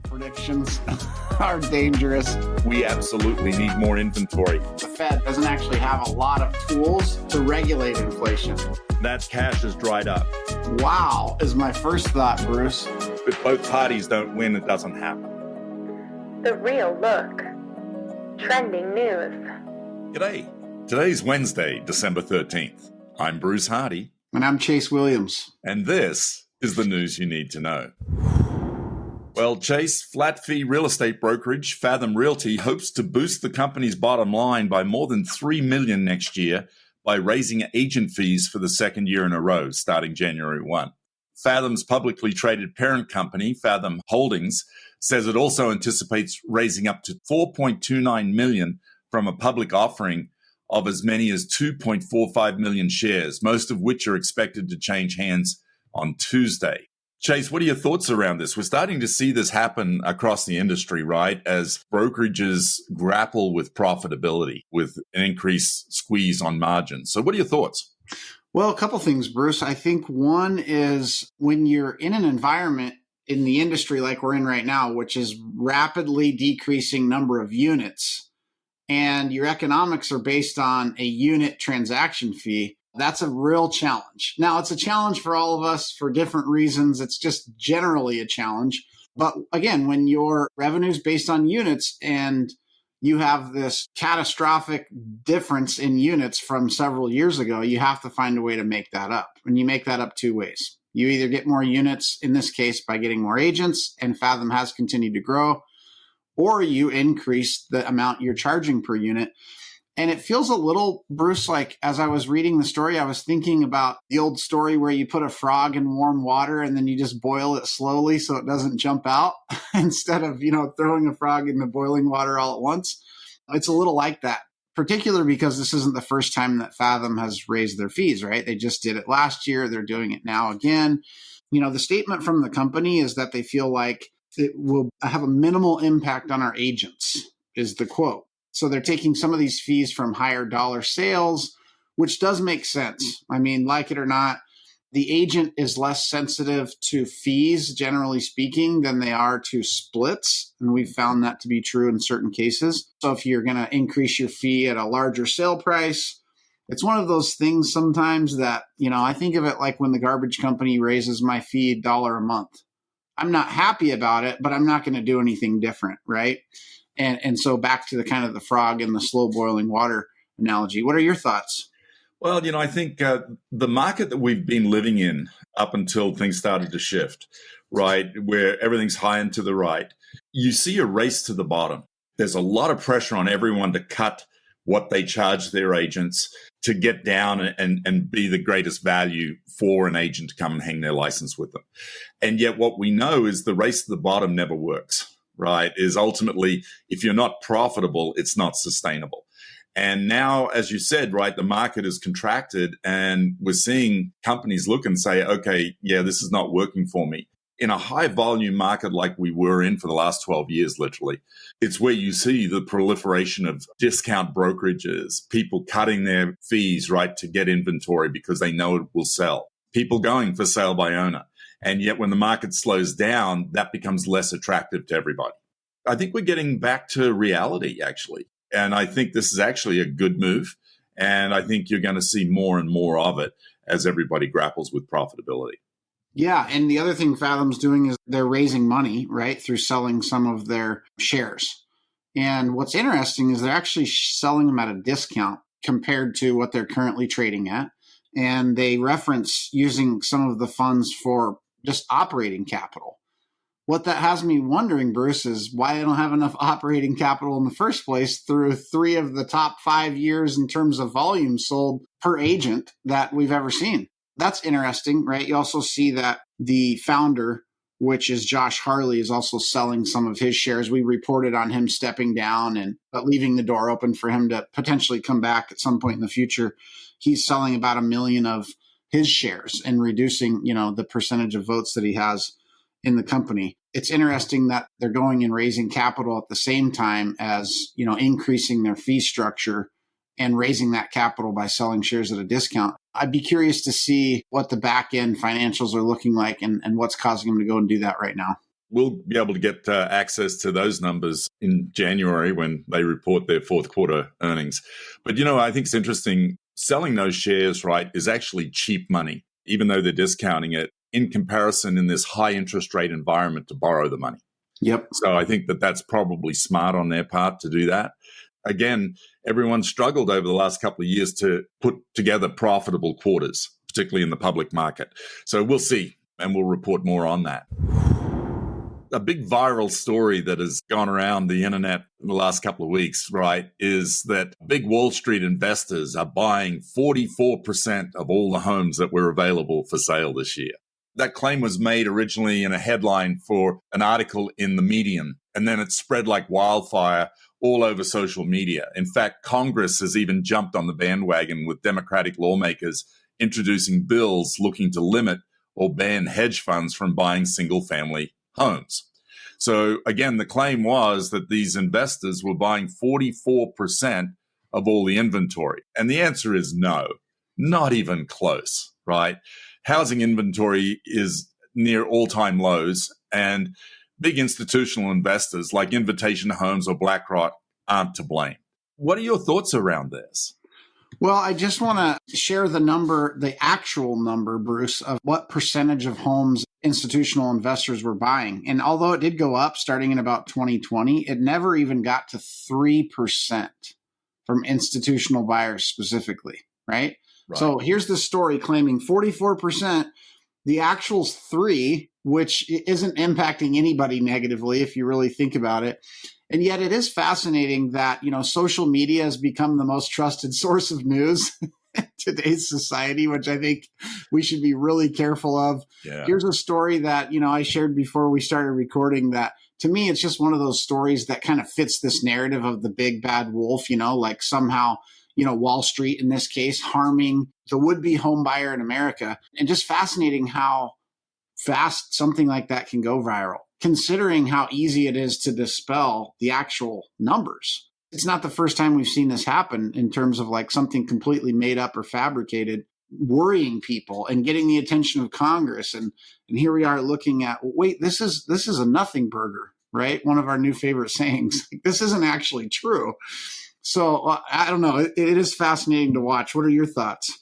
Predictions are dangerous. We absolutely need more inventory. The Fed doesn't actually have a lot of tools to regulate inflation. That cash has dried up. Wow, is my first thought, Bruce. If both parties don't win, it doesn't happen. The Real Look. Trending news. G'day. Today's Wednesday, December 13th. I'm Bruce Hardy. And I'm Chase Williams. And this is the news you need to know. Well, Chase, flat fee real estate brokerage Fathom Realty hopes to boost the company's bottom line by more than $3 million next year by raising agent fees for the second year in a row, starting January 1. Fathom's publicly traded parent company, Fathom Holdings, says it also anticipates raising up to $4.29 million from a public offering of as many as 2.45 million shares, most of which are expected to change hands on Tuesday. Chase, what are your thoughts around this? We're starting to see this happen across the industry, right? As brokerages grapple with profitability, with an increased squeeze on margins. So what are your thoughts? Well, a couple things, Bruce. I think one is when you're in an environment in the industry like we're in right now, which is rapidly decreasing number of units, and your economics are based on a unit transaction fee, that's a real challenge. Now, it's a challenge for all of us for different reasons. It's just generally a challenge. But again, when your revenue is based on units and you have this catastrophic difference in units from several years ago, you have to find a way to make that up. And you make that up two ways. You either get more units, in this case, by getting more agents, and Fathom has continued to grow, or you increase the amount you're charging per unit. And it feels a little, Bruce, like as I was reading the story, I was thinking about the old story where you put a frog in warm water and then you just boil it slowly so it doesn't jump out instead of, throwing a frog in the boiling water all at once. It's a little like that, particularly because this isn't the first time that Fathom has raised their fees, right? They just did it last year. They're doing it now again. The statement from the company is that they feel like it will have a minimal impact on our agents, is the quote. So they're taking some of these fees from higher dollar sales, which does make sense. I mean, like it or not, the agent is less sensitive to fees, generally speaking, than they are to splits. And we've found that to be true in certain cases. So if you're going to increase your fee at a larger sale price, it's one of those things sometimes that, I think of it like when the garbage company raises my fee $1 a month. I'm not happy about it, but I'm not going to do anything different, right? And so back to the kind of the frog in the slow boiling water analogy. What are your thoughts? Well, I think the market that we've been living in up until things started to shift, right, where everything's high and to the right, you see a race to the bottom. There's a lot of pressure on everyone to cut what they charge their agents to get down and be the greatest value for an agent to come and hang their license with them. And yet what we know is the race to the bottom never works. Right, is ultimately, if you're not profitable, it's not sustainable. And now, as you said, right, the market is contracted and we're seeing companies look and say, okay, yeah, this is not working for me. In a high volume market like we were in for the last 12 years, literally, it's where you see the proliferation of discount brokerages, people cutting their fees, right, to get inventory because they know it will sell, people going for sale by owner. And yet when the market slows down, that becomes less attractive to everybody. I think we're getting back to reality, actually. And I think this is actually a good move. And I think you're going to see more and more of it as everybody grapples with profitability. Yeah. And the other thing Fathom's doing is they're raising money, right, through selling some of their shares. And what's interesting is they're actually selling them at a discount compared to what they're currently trading at. And they reference using some of the funds for just operating capital. What that has me wondering, Bruce, is why they don't have enough operating capital in the first place through 3 of the top 5 years in terms of volume sold per agent that we've ever seen. That's interesting, right? You also see that the founder, which is Josh Harley, is also selling some of his shares. We reported on him stepping down but leaving the door open for him to potentially come back at some point in the future. He's selling about 1 million of his shares and reducing, the percentage of votes that he has in the company. It's interesting that they're going and raising capital at the same time as, increasing their fee structure and raising that capital by selling shares at a discount. I'd be curious to see what the back end financials are looking like and what's causing them to go and do that right now. We'll be able to get access to those numbers in January when they report their fourth quarter earnings. But, I think it's interesting. Selling those shares, right, is actually cheap money, even though they're discounting it in comparison in this high interest rate environment to borrow the money. Yep. So I think that that's probably smart on their part to do that. Again, everyone struggled over the last couple of years to put together profitable quarters, particularly in the public market. So we'll see, and we'll report more on that. A big viral story that has gone around the internet in the last couple of weeks, right, is that big Wall Street investors are buying 44% of all the homes that were available for sale this year. That claim was made originally in a headline for an article in the Medium, and then it spread like wildfire all over social media. In fact, Congress has even jumped on the bandwagon with Democratic lawmakers introducing bills looking to limit or ban hedge funds from buying single-family homes. So again, the claim was that these investors were buying 44% of all the inventory. And the answer is no, not even close, right? Housing inventory is near all-time lows, and big institutional investors like Invitation Homes or BlackRock aren't to blame. What are your thoughts around this? Well, I just want to share the actual number, Bruce, of what percentage of homes institutional investors were buying. And although it did go up starting in about 2020, it never even got to 3% from institutional buyers specifically, right? So here's the story claiming 44%, the actual's 3, which isn't impacting anybody negatively if you really think about it. And yet it is fascinating that, social media has become the most trusted source of news in today's society, which I think we should be really careful of. Yeah. Here's a story that, I shared before we started recording that to me, it's just one of those stories that kind of fits this narrative of the big bad wolf, like somehow, Wall Street in this case, harming the would-be home buyer in America. And just fascinating how fast something like that can go viral, considering how easy it is to dispel the actual numbers. It's not the first time we've seen this happen in terms of like something completely made up or fabricated, worrying people and getting the attention of Congress. And here we are looking at, wait, this is a nothing burger, right? One of our new favorite sayings. This isn't actually true. So I don't know. It is fascinating to watch. What are your thoughts?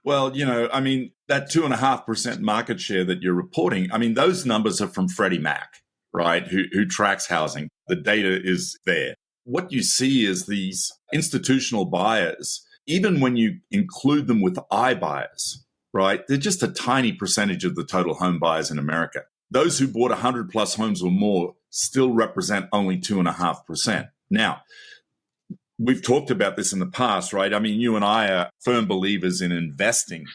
Well, that 2.5% market share that you're reporting, those numbers are from Freddie Mac, right, who tracks housing. The data is there. What you see is these institutional buyers, even when you include them with iBuyers, right, they're just a tiny percentage of the total home buyers in America. Those who bought 100 plus homes or more still represent only 2.5%. Now, we've talked about this in the past, right? You and I are firm believers in investing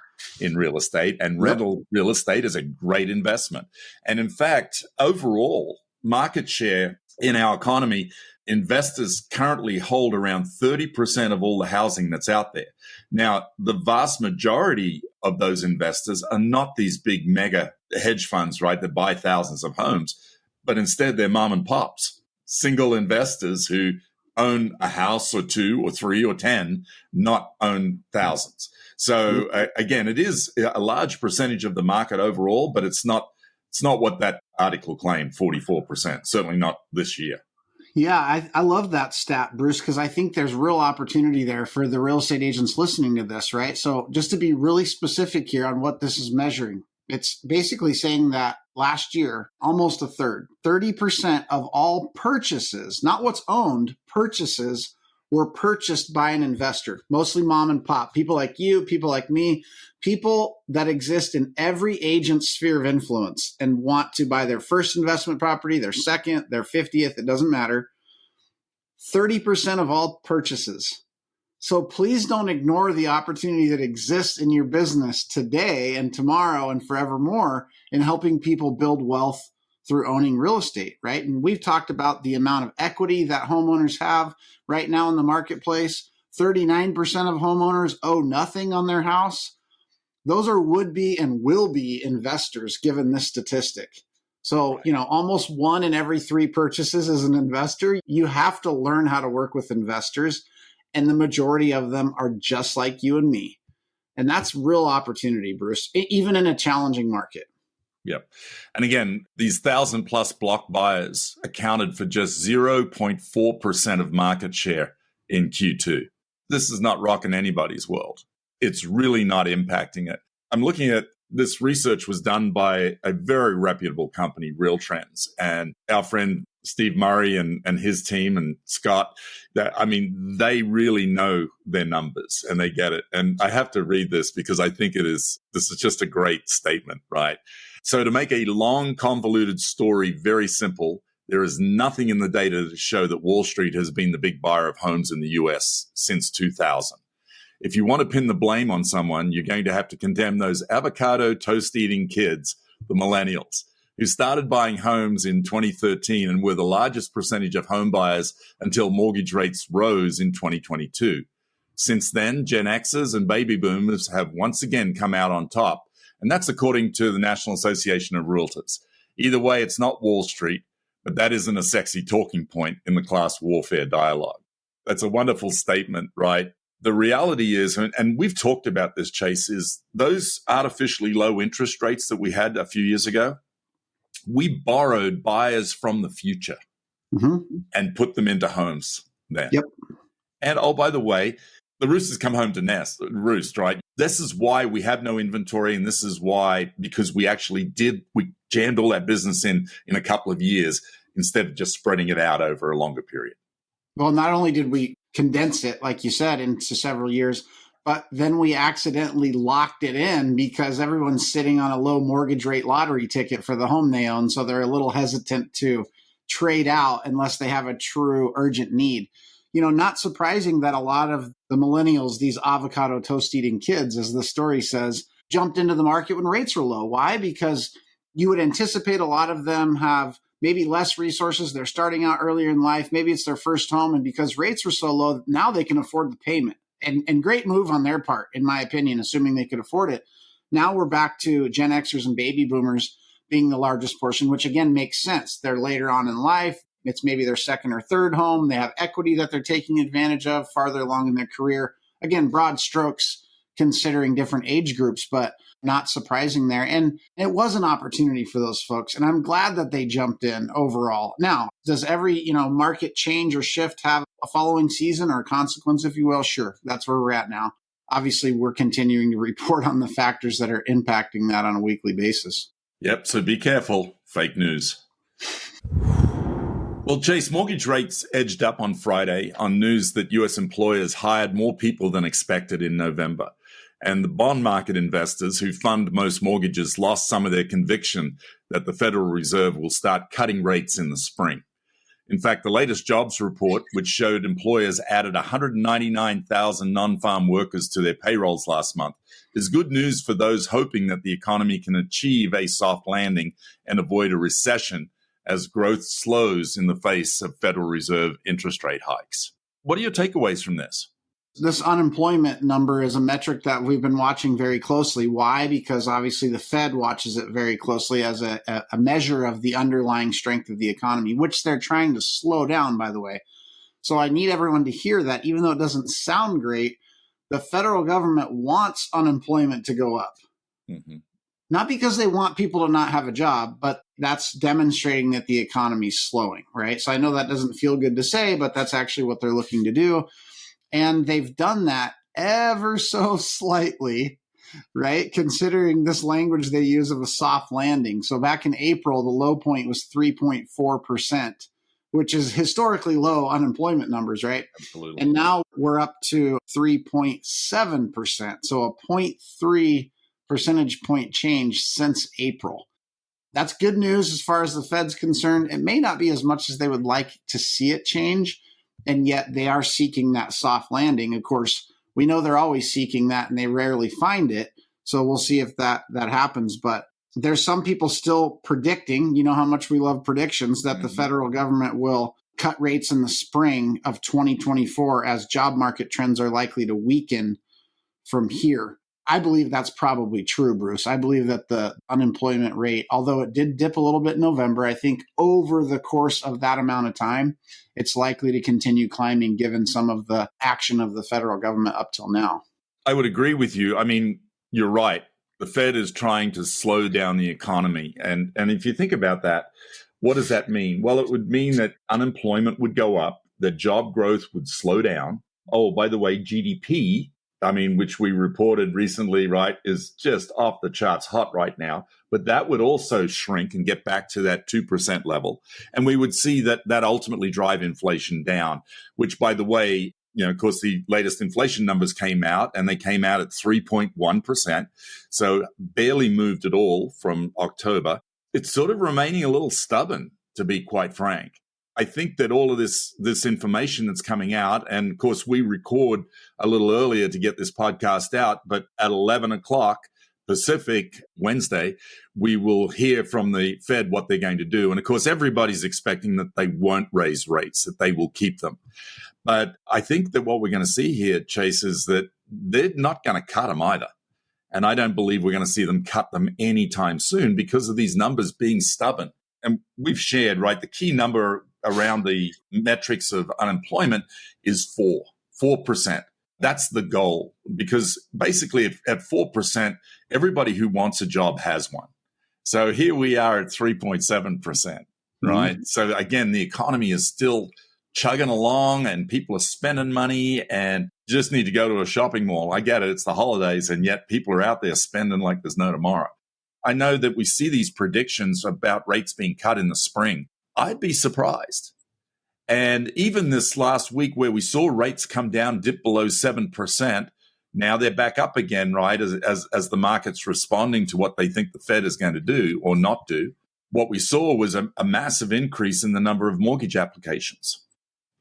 in real estate, and rental real estate is a great investment. And in fact, overall market share in our economy, investors currently hold around 30% of all the housing that's out there. Now, the vast majority of those investors are not these big mega hedge funds, right, that buy thousands of homes, but instead they're mom and pops, single investors who own a house or 2 or 3 or 10, not own thousands. So again, it is a large percentage of the market overall, but it's not what that article claimed, 44%, certainly not this year. Yeah, I love that stat, Bruce, because I think there's real opportunity there for the real estate agents listening to this, right? So just to be really specific here on what this is measuring, it's basically saying that last year, almost a third, 30% of all purchases, not what's owned, purchases were purchased by an investor, mostly mom and pop, people like you, people like me, people that exist in every agent's sphere of influence and want to buy their first investment property, their second, their 50th, it doesn't matter. 30% of all purchases. So please don't ignore the opportunity that exists in your business today and tomorrow and forevermore in helping people build wealth through owning real estate, right? And we've talked about the amount of equity that homeowners have right now in the marketplace. 39% of homeowners owe nothing on their house. Those are would-be and will-be investors given this statistic. So, almost 1 in every 3 purchases is an investor. You have to learn how to work with investors. And the majority of them are just like you and me. And that's real opportunity, Bruce, even in a challenging market. Yep. And again, these 1,000 plus block buyers accounted for just 0.4% of market share in Q2. This is not rocking anybody's world. It's really not impacting it. I'm looking at this research was done by a very reputable company, Real Trends, and our friend Steve Murray and his team and Scott, they really know their numbers and they get it. And I have to read this because I think this is just a great statement, right? So to make a long, convoluted story very simple, there is nothing in the data to show that Wall Street has been the big buyer of homes in the US since 2000. If you want to pin the blame on someone, you're going to have to condemn those avocado toast-eating kids, the millennials, who started buying homes in 2013 and were the largest percentage of home buyers until mortgage rates rose in 2022. Since then, Gen Xers and baby boomers have once again come out on top, and that's according to the National Association of Realtors. Either way, it's not Wall Street, but that isn't a sexy talking point in the class warfare dialogue. That's a wonderful statement, right? The reality is, and we've talked about this, Chase, is those artificially low interest rates that we had a few years ago, we borrowed buyers from the future and put them into homes then. Yep. And oh, by the way, the roosters come home to roost, right? This is why we have no inventory, and this is why, because we jammed all that business in a couple of years instead of just spreading it out over a longer period. Well, not only did we condense it, like you said, into several years, but then we accidentally locked it in because everyone's sitting on a low mortgage rate lottery ticket for the home they own. So they're a little hesitant to trade out unless they have a true urgent need. Not surprising that a lot of the millennials, these avocado toast eating kids, as the story says, jumped into the market when rates were low. Why? Because you would anticipate a lot of them have maybe less resources. They're starting out earlier in life. Maybe it's their first home. And because rates were so low, now they can afford the payment. And great move on their part, in my opinion, assuming they could afford it. Now we're back to Gen Xers and baby boomers being the largest portion, which again makes sense. They're later on in life. It's maybe their second or third home. They have equity that they're taking advantage of farther along in their career. Again, broad strokes considering different age groups, but not surprising there. And it was an opportunity for those folks. And I'm glad that they jumped in overall. Now, does every, market change or shift have a following season or a consequence, if you will? Sure. That's where we're at now. Obviously, we're continuing to report on the factors that are impacting that on a weekly basis. Yep. So be careful. Fake news. Well, Chase, mortgage rates edged up on Friday on news that U.S. employers hired more people than expected in November. And the bond market investors who fund most mortgages lost some of their conviction that the Federal Reserve will start cutting rates in the spring. In fact, the latest jobs report, which showed employers added 199,000 non-farm workers to their payrolls last month, is good news for those hoping that the economy can achieve a soft landing and avoid a recession as growth slows in the face of Federal Reserve interest rate hikes. What are your takeaways from this? This unemployment number is a metric that we've been watching very closely. Why? Because obviously the Fed watches it very closely as a measure of the underlying strength of the economy, which they're trying to slow down, by the way. So I need everyone to hear that, even though it doesn't sound great, the federal government wants unemployment to go up. Mm-hmm. Not because they want people to not have a job, but that's demonstrating that the economy is slowing, right? So I know that doesn't feel good to say, but that's actually what they're looking to do. And they've done that ever so slightly, right? Considering this language they use of a soft landing. So back in April, the low point was 3.4%, which is historically low unemployment numbers, right? Absolutely. And now we're up to 3.7%. So a 0.3 percentage point change since April. That's good news as far as the Fed's concerned. It may not be as much as they would like to see it change, and yet they are seeking that soft landing. Of course, we know they're always seeking that and they rarely find it. So we'll see if that happens. But there's some people still predicting, you know how much we love predictions, that the federal government will cut rates in the spring of 2024 as job market trends are likely to weaken from here. I believe that's probably true, Bruce. I believe that the unemployment rate, although it did dip a little bit in November, I think over the course of that amount of time, it's likely to continue climbing given some of the action of the federal government up till now. I would agree with you. I mean, you're right. the Fed is trying to slow down the economy. And if you think about that, what does that mean? Well, it would mean that unemployment would go up, that job growth would slow down. Oh, by the way, GDP, which we reported recently, right, is just off the charts hot right now. But that would also shrink and get back to that 2% level. And we would see that ultimately drive inflation down, which, by the way, of course, the latest inflation numbers came out, and they came out at 3.1%. So barely moved at all from October. It's sort of remaining a little stubborn, to be quite frank. I think that all of this information that's coming out, and of course, we record a little earlier to get this podcast out, but at 11 o'clock Pacific Wednesday, we will hear from the Fed what they're going to do. And of course, everybody's expecting that they won't raise rates, that they will keep them. But I think that what we're going to see here, Chase, is that they're not going to cut them either. And I don't believe we're going to see them cut them anytime soon because of these numbers being stubborn. And we've shared, right, the key number around the metrics of unemployment is 4%. That's the goal, because basically at 4%, everybody who wants a job has one. So here we are at 3.7%, right? Mm-hmm. So again, the economy is still chugging along and people are spending money and just need to go to a shopping mall. I get it. It's the holidays, and yet people are out there spending like there's no tomorrow. I know that we see these predictions about rates being cut in the spring. I'd be surprised. And even this last week where we saw rates come down, dip below 7%, now they're back up again, right, as the market's responding to what they think the Fed is going to do or not do. What we saw was a massive increase in the number of mortgage applications.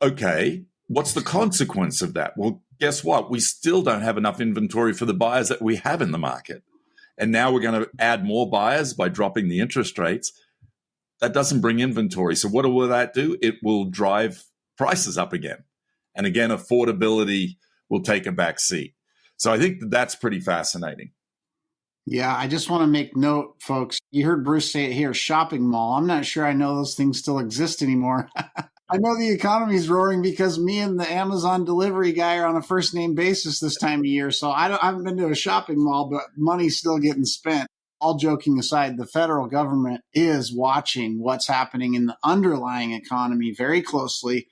Okay, what's the consequence of that? Well, guess what? We still don't have enough inventory for the buyers that we have in the market. And now we're going to add more buyers by dropping the interest rates. That doesn't bring inventory. So what will that do? It will drive prices up again. And again, affordability will take a back seat. So I think that's pretty fascinating. Yeah, I just want to make note, folks. You heard Bruce say it here, shopping mall. I'm not sure I know those things still exist anymore. I know the economy's roaring because me and the Amazon delivery guy are on a first name basis this time of year. So I haven't been to a shopping mall, but money's still getting spent. All joking aside, the federal government is watching what's happening in the underlying economy very closely.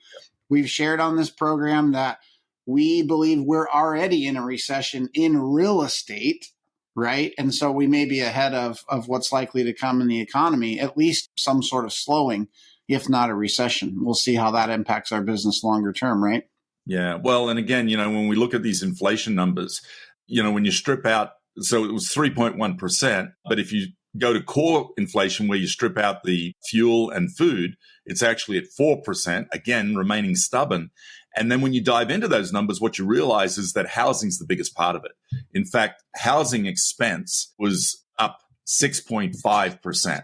We've shared on this program that we believe we're already in a recession in real estate, right? And so we may be ahead of what's likely to come in the economy, at least some sort of slowing, if not a recession. We'll see how that impacts our business longer term, right? Yeah. Well, and again, when we look at these inflation numbers, when you strip out, so it was 3.1%, but if you go to core inflation where you strip out the fuel and food, it's actually at 4%, again, remaining stubborn. And then when you dive into those numbers, what you realize is that housing's the biggest part of it. In fact, housing expense was up 6.5%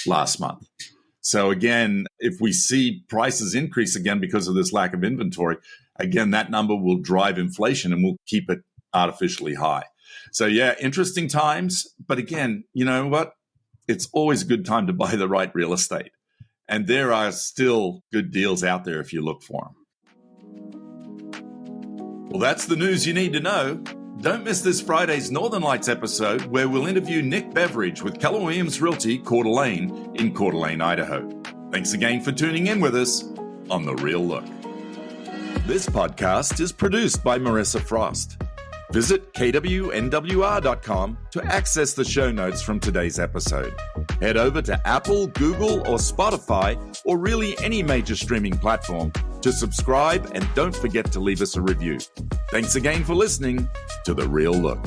last month. So again, if we see prices increase again because of this lack of inventory, again, that number will drive inflation and will keep it artificially high. So yeah, interesting times. But again, you know what? It's always a good time to buy the right real estate. And there are still good deals out there if you look for them. Well, that's the news you need to know. Don't miss this Friday's Northern Lights episode where we'll interview Nick Beveridge with Keller Williams Realty Coeur d'Alene in Coeur d'Alene, Idaho. Thanks again for tuning in with us on The Real Look. This podcast is produced by Marissa Frost. Visit KWNWR.com to access the show notes from today's episode. Head over to Apple, Google, or Spotify, or really any major streaming platform to subscribe, and don't forget to leave us a review. Thanks again for listening to The Real Look.